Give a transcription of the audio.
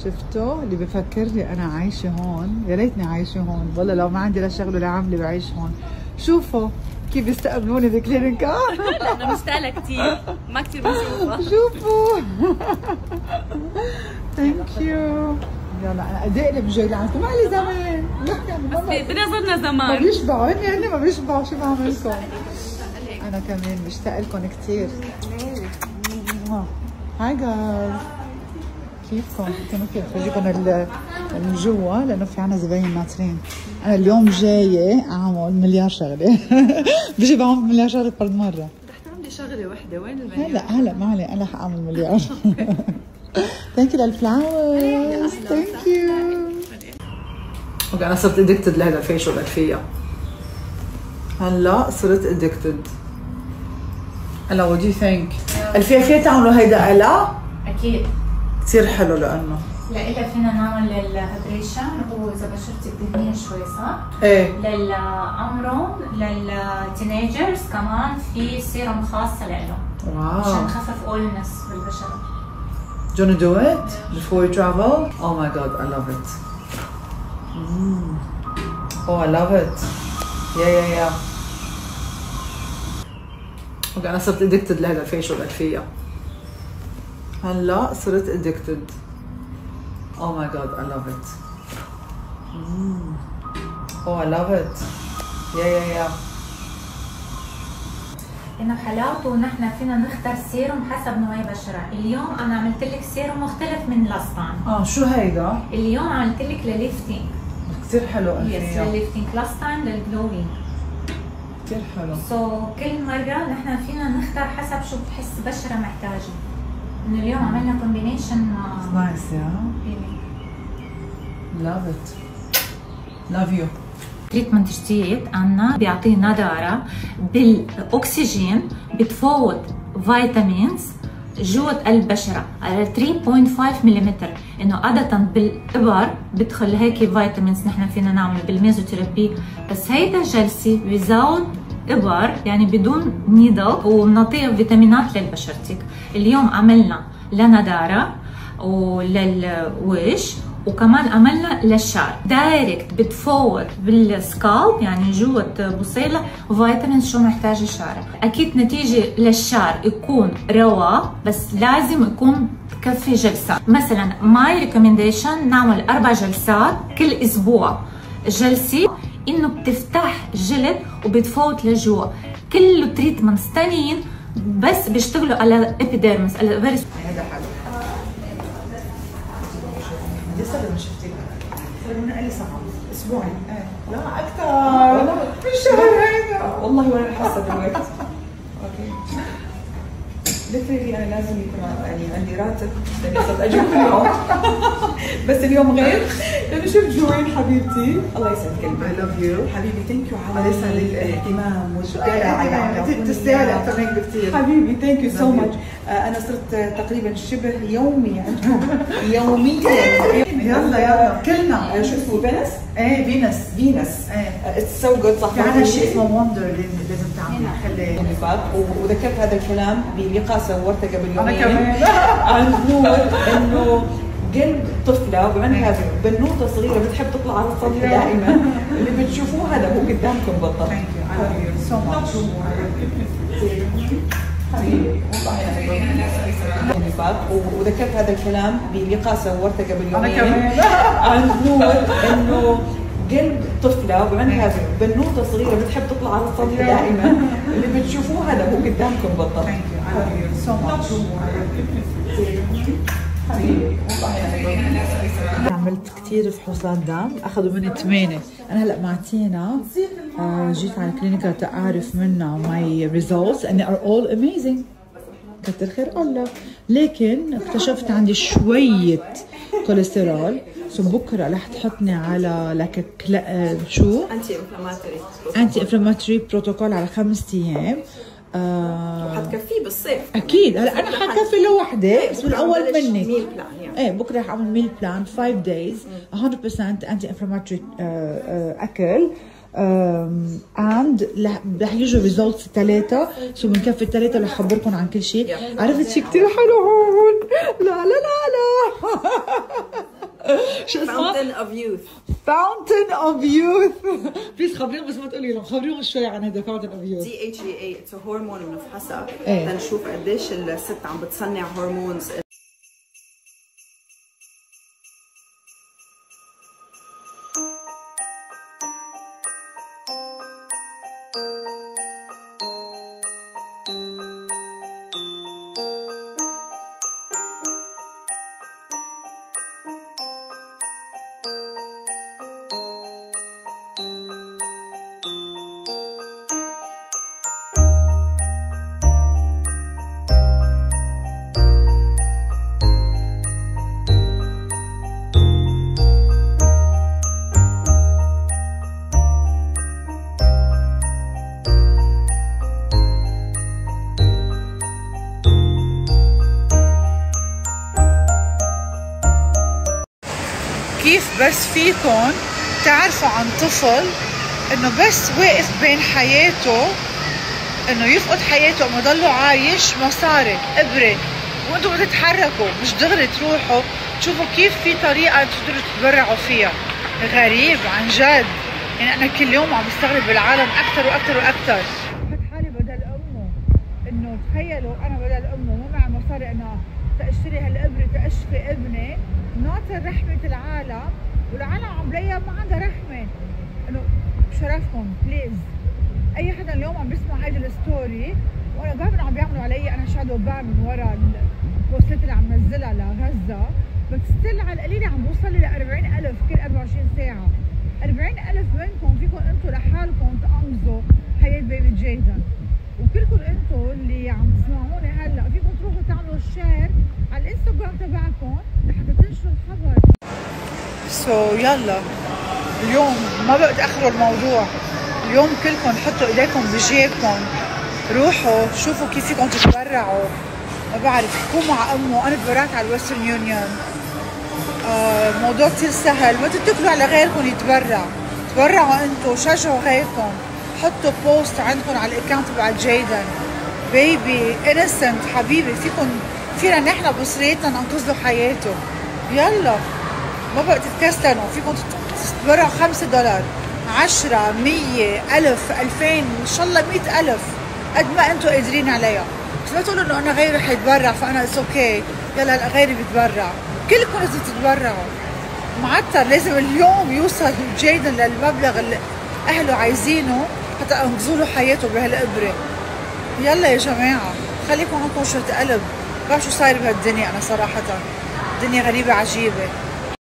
شفتوا اللي بفكرني انا عايشه هون، يا ريتني عايشه هون والله، لو ما عندي لا شغل ولا عامله بعيش هون. شوفوا كيف بيستقبلوني بالكلينيكا. انا مشتاقه كثير، ما كثير بشوفها. شوفوا ثانك يو. يلا انا قد ايه قلب جاي لعندكم، ما لي زمان بس بنظرنا زمان ما بيشبعوا هن ما بيشبعوا. شو بعمل لكم؟ انا كمان مشتاقه لكم كثير. هاي جايز، كيفكم؟ كانوا كيف فرجيكم من جوا لانه في عنا زباين ناطرين. انا اليوم جايه اعمل مليار شغله. بيجي بعمل مليار شغله برد مره. رح تعملي شغله وحده، وين المليار؟ هلا ما علي، انا رح اعمل مليار. ثانك يو للفلاورز، ثانك يو. اوكي انا صرت ادكتد لهذا الفيشل الفيا. هلا صرت ادكتد. هلا وات دو يو ثينك؟ الفيا تعملوا هيدا الا؟ اكيد كثير حلو لانه لإلها فينا نعمل للهيدريشن، واذا بشرتك دهنيه شوي صح؟ ايه. للعمرهم للتينيجرز كمان في سيروم خاص لإلهم. واو. عشان نخفف اولنس بالبشره. Do you want to do it before you travel? Oh my god, I love it. Oh, I love it. Yeah. اوكي انا صرت ادكتد لهذا الفيشل الفيا. هلا صرت ادكتد. Oh my god, I love it. Oh, I love it. Yeah. انه حلاوته نحن فينا نختار سيروم حسب نوع البشره. اليوم انا عملت لك سيروم مختلف من لاست تايم. شو هيدا؟ اليوم عملت لك لليفتنج. كثير حلو يس لليفتنج، لاست تايم للجلوينج. كثير حلو. كل مره نحن فينا نختار حسب شو بتحس بشره محتاجه. من اليوم عملنا كومبينيشن نايس يا لاف ات. لاف يو. تريتمنت جديد عنا بيعطيه نضاره بالاكسجين، بتفوت فيتامينز جوة البشره على 3.5 ملم. انه عاده بالابر بدخل هيك فيتامينز نحن فينا نعمل بالميزوثيرابي، بس هيدا جلسي ويزاوت ابر يعني بدون نيدل، وبنعطيه فيتامينات لبشرتك. اليوم عملنا لنضاره وللوجه، وكمان عملنا للشعر دايركت بتفوت بالسكالب يعني جوة بصيلة فيتامينز شو محتاج الشعر. اكيد نتيجة للشعر يكون رواق، بس لازم يكون تكفي جلسات. مثلا ماي ريكومنديشن نعمل 4 جلسات كل اسبوع. جلسة انه بتفتح الجلد وبتفوت لجوا. كله تريتمنتس ثانيين بس بيشتغلوا على ابيديرمس على فيري. هذا حلو. لسه ما شفتك. صار لنا لي ساعة اسبوعين. لا اكثر من شهر هيدا والله، وانا حاسه بالوقت. اوكي ليترلي انا لازم يكون يعني عندي راتب لاني صرت اجي كل يوم. بس اليوم غير لانه شفت جوين حبيبتي. الله يسعد قلبي. I love you حبيبي. ثانك يو على الاهتمام والدلع. تستاهل اكثر هيك بكثير حبيبي. ثانك يو سو ماتش. انا صرت تقريبا شبه يومي عندكم يوميا. يلا كلنا. شو اسمه فينس؟ ايه فينس. اتس سو جود صح. في عندنا شيء اسمه وندر لازم تعملي. خلي وذكرت هذا الكلام بلقاء سوورته قبل يومين. انا كمان عن نور انه قلب طفله وعندها بنوته صغيره بتحب تطلع على السطح دائما. اللي بتشوفوه هذا هو قدامكم بالضبط. سو ماتش حبيبي والله. وذكرت هذا الكلام بلقاء سوورته قبل يومين عن نور انه قلب طفله وعندها بنوته صغيره بتحب تطلع على السطح دائما. اللي بتشوفوه هذا هو قدامكم بالضبط. سو ماتش حبيبي والله. عملت كثير فحوصات دم، اخذوا مني 8. انا هلا مع تينا جيت على الكلينيكا تعرف منها ماي ريزولتس and they are all amazing. كتر خير الله. لكن اكتشفت عندي شويه كوليسترول، سو بكره رح تحطني على شو؟ انتي انفلاماتوري بروتوكول على 5 ايام. وحتكفيه بالصيف اكيد. هلا انا حكفي لوحدي بس بالاول منك. ميل بلان يعني. ايه بكره رح اعمل ميل بلان 5 days 100% انتي انفلاماتوري اكل. رح يجوا ريزولتس 3 سو بنكفي 3 رح اخبركم عن كل شيء. عرفت شيء كثير حلو هون. لا شو اسمه؟ Fountain of Youth. Fountain of Youth. بليز خبريهم بس ما تقولي لهم، خبريهم شوي عن هذا Fountain of Youth. DHEA it's a hormone بنفحصها إيه. تنشوف قديش الست عم بتصنع هرمونز. كيف بس فيكن تعرفوا عن طفل انه بس واقف بين حياته انه يفقد حياته وما يضله عايش مصاري ابره، وانتم بدكم تتحركوا مش دغري تروحوا تشوفوا كيف في طريقه تقدروا تتبرعوا فيها. غريب عن جد، يعني انا كل يوم عم بستغرب بالعالم اكثر واكثر واكثر. بحط حالي بدل امه، انه تخيلوا انا بدل امه مو معي مصاري انا تاشتري هالابره تاشفي ابني، ناطر رحمه العالم، والعالم عم بلاقيها ما عندها رحمه. انه بشرفكم بليز اي حدا اليوم عم بيسمع هيدي الستوري وانا بعرف انه عم بيعملوا علي انا شادو بان من ورا البوستات اللي عم نزلها لغزه، بس ستيل على القليله عم بوصل لي ل 40,000 كل 24 ساعه. 40,000 منكم فيكم انتم لحالكم تنقذوا حياه بيبي جايدن، وكلكم انتم اللي عم تسمعوني هلا فيكم تروحوا تعملوا شير على الانستغرام تبعكم لحتى تنشروا الخبر. يلا اليوم ما بقى تاخروا الموضوع، اليوم كلكم حطوا ايديكم بجيبكم، روحوا شوفوا كيف فيكم تتبرعوا. ما بعرف، حكوا مع امه، انا تبرعت على الويسترن يونيون. الموضوع كثير سهل، ما تتكلوا على غيركم يتبرع، تبرعوا انتم، شجعوا غيركم، حطوا بوست عندكم على الاكونت تبع جايدن. بيبي انسنت حبيبي، فينا نحن بصريتنا ننقذ له حياته. يلا ما بقى تتكسلوا، فيكم تتبرعوا $5 10 100 1000 2000 ان شاء الله 100,000 قد ما انتم قادرين عليها. بس ما تقولوا انه انا غيري حيتبرع فانا اتس اوكي، يلا هلا غيري بيتبرع، كلكم لازم تتبرعوا. معطر لازم اليوم يوصل جايدن للمبلغ اللي اهله عايزينه حتى انقذوا له حياته بهالابره. يلا يا جماعه خليكم عندكم شويه قلب، بعرف شو صاير بهالدنيا. انا صراحه الدنيا غريبه عجيبه.